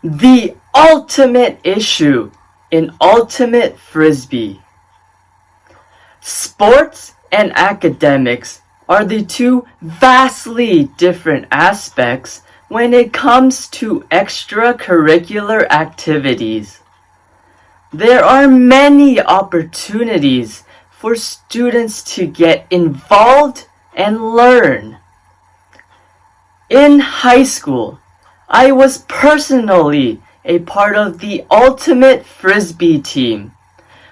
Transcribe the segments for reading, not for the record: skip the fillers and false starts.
The ultimate issue in ultimate frisbee. Sports and academics are the two vastly different aspects when it comes to extracurricular activities. There are many opportunities for students to get involved and learn. In high school, I was personally a part of the ultimate frisbee team,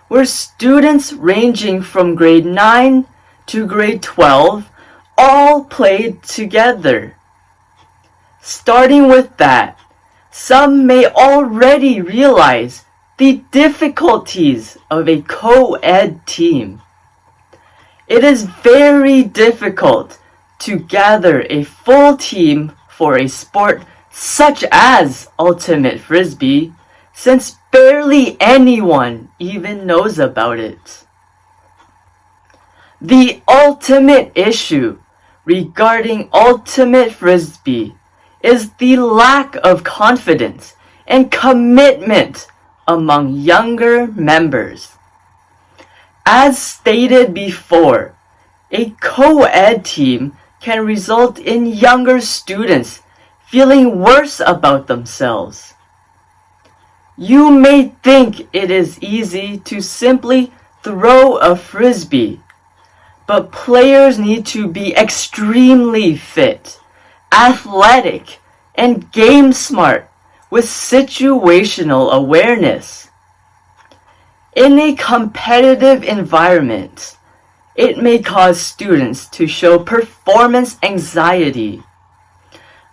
where students ranging from grade 9 to grade 12 all played together. Starting with that, some may already realize the difficulties of a co-ed team. It is very difficult to gather a full team for a sport such as ultimate frisbee, since barely anyone even knows about it. The ultimate issue regarding ultimate frisbee is the lack of confidence and commitment among younger members. As stated before, a co-ed team can result in younger students feeling worse about themselves. You may think it is easy to simply throw a frisbee, but players need to be extremely fit, athletic, and game smart with situational awareness. In a competitive environment, it may cause students to show performance anxiety.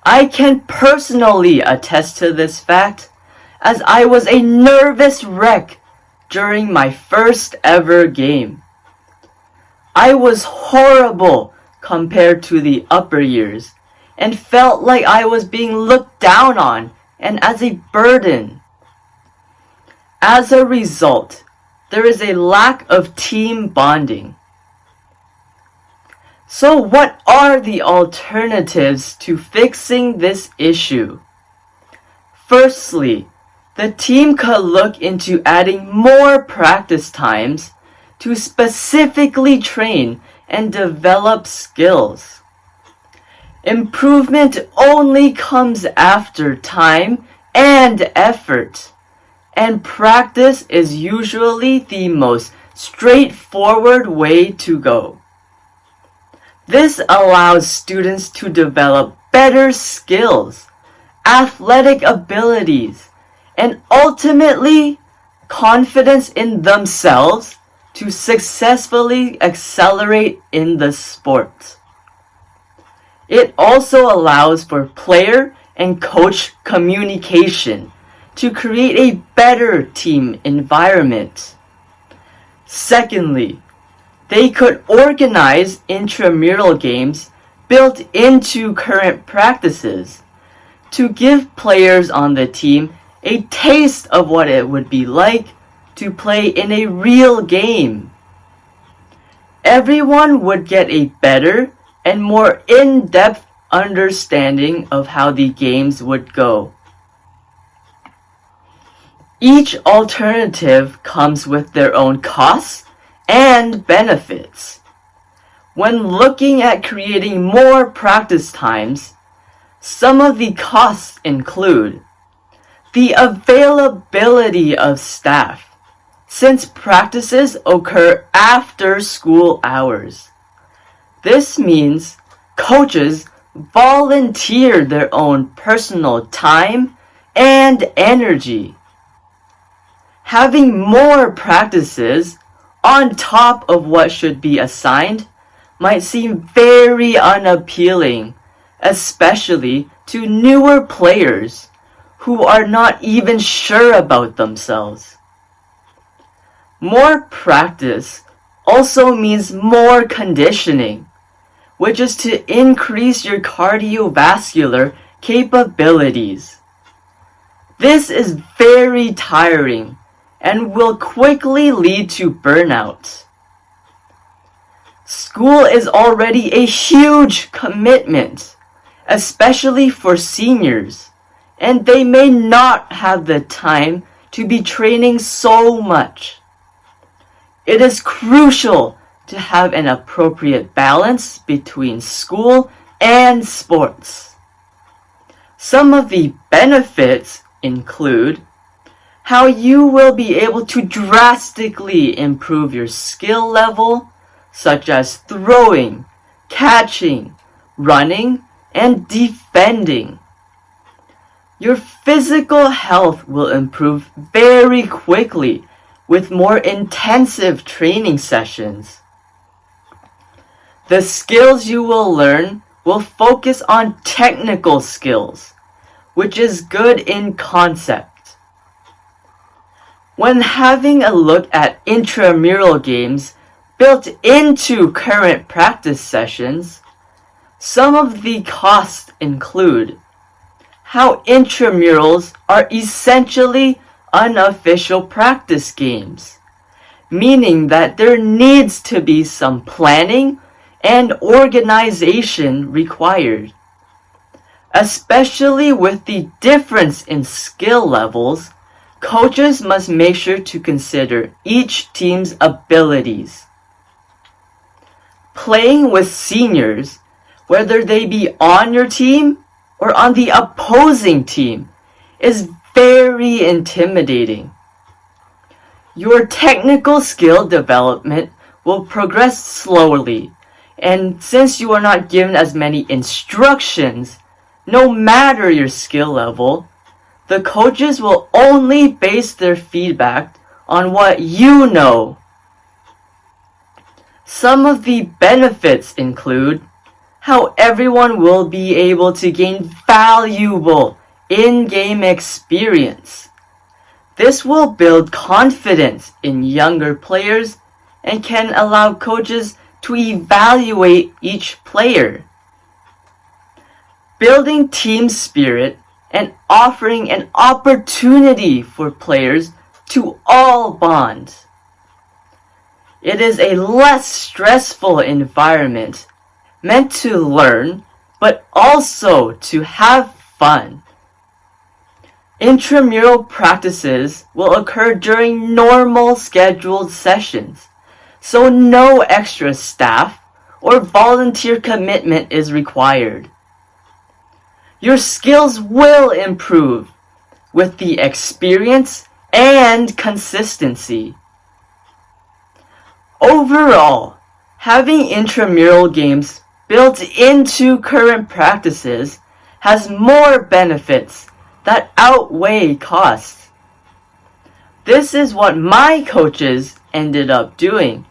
I can personally attest to this fact, as I was a nervous wreck during my first ever game. I was horrible compared to the upper years, and felt like I was being looked down on and as a burden. As a result, there is a lack of team bonding. So what are the alternatives to fixing this issue? Firstly, the team could look into adding more practice times to specifically train and develop skills. Improvement only comes after time and effort, and practice is usually the most straightforward way to go. This allows students to develop better skills, athletic abilities, and ultimately confidence in themselves to successfully accelerate in the sport. It also allows for player and coach communication to create a better team environment. Secondly, they could organize intramural games built into current practices to give players on the team a taste of what it would be like to play in a real game. Everyone would get a better and more in-depth understanding of how the games would go. Each alternative comes with their own costs and benefits. When looking at creating more practice times, some of the costs include the availability of staff, since practices occur after school hours. This means coaches volunteer their own personal time and energy. Having more practices on top of what should be assigned might seem very unappealing, especially to newer players who are not even sure about themselves. More practice also means more conditioning, which is to increase your cardiovascular capabilities. This is very tiring and will quickly lead to burnout. School is already a huge commitment, especially for seniors, and they may not have the time to be training so much. It is crucial to have an appropriate balance between school and sports. Some of the benefits include how you will be able to drastically improve your skill level, such as throwing, catching, running, and defending. Your physical health will improve very quickly with more intensive training sessions. The skills you will learn will focus on technical skills, which is good in concept. When having a look at intramural games built into current practice sessions, some of the costs include how intramurals are essentially unofficial practice games, meaning that there needs to be some planning and organization required. Especially with the difference in skill levels, coaches must make sure to consider each team's abilities. Playing with seniors, whether they be on your team or on the opposing team, is very intimidating. Your technical skill development will progress slowly, and since you are not given as many instructions, no matter your skill level, the coaches will only base their feedback on what you know. Some of the benefits include how everyone will be able to gain valuable in-game experience. This will build confidence in younger players and can allow coaches to evaluate each player. Building team spirit and offering an opportunity for players to all bond. It is a less stressful environment meant to learn, but also to have fun. Intramural practices will occur during normal scheduled sessions, so no extra staff or volunteer commitment is required. Your skills will improve with the experience and consistency. Overall, having intramural games built into current practices has more benefits that outweigh costs. This is what my coaches ended up doing,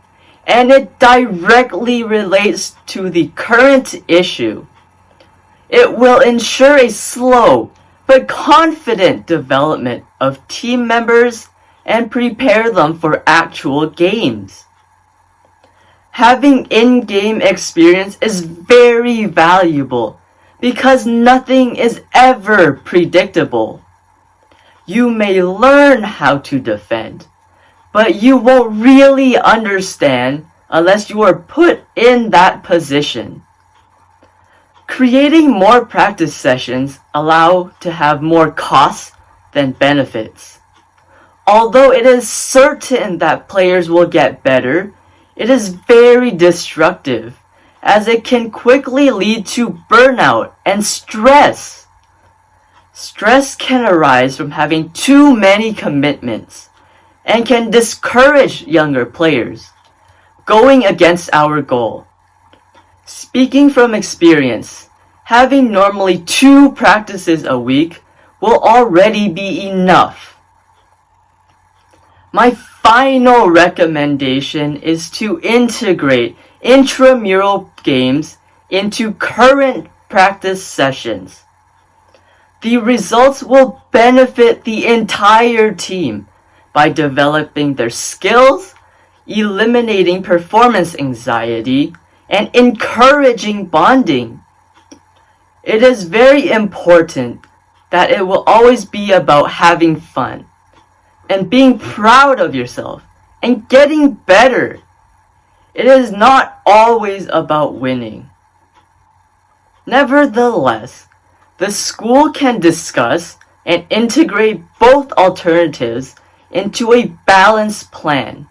and it directly relates to the current issue. It will ensure a slow but confident development of team members and prepare them for actual games. Having in-game experience is very valuable because nothing is ever predictable. You may learn how to defend, but you won't really understand unless you are put in that position. Creating more practice sessions allow to have more costs than benefits. Although it is certain that players will get better, it is very destructive as it can quickly lead to burnout and stress. Stress can arise from having too many commitments and can discourage younger players, going against our goal. Speaking from experience, having normally 2 practices a week will already be enough. My final recommendation is to integrate intramural games into current practice sessions. The results will benefit the entire team by developing their skills, eliminating performance anxiety, and encouraging bonding. It is very important that it will always be about having fun and being proud of yourself and getting better. It is not always about winning. Nevertheless, the school can discuss and integrate both alternatives into a balanced plan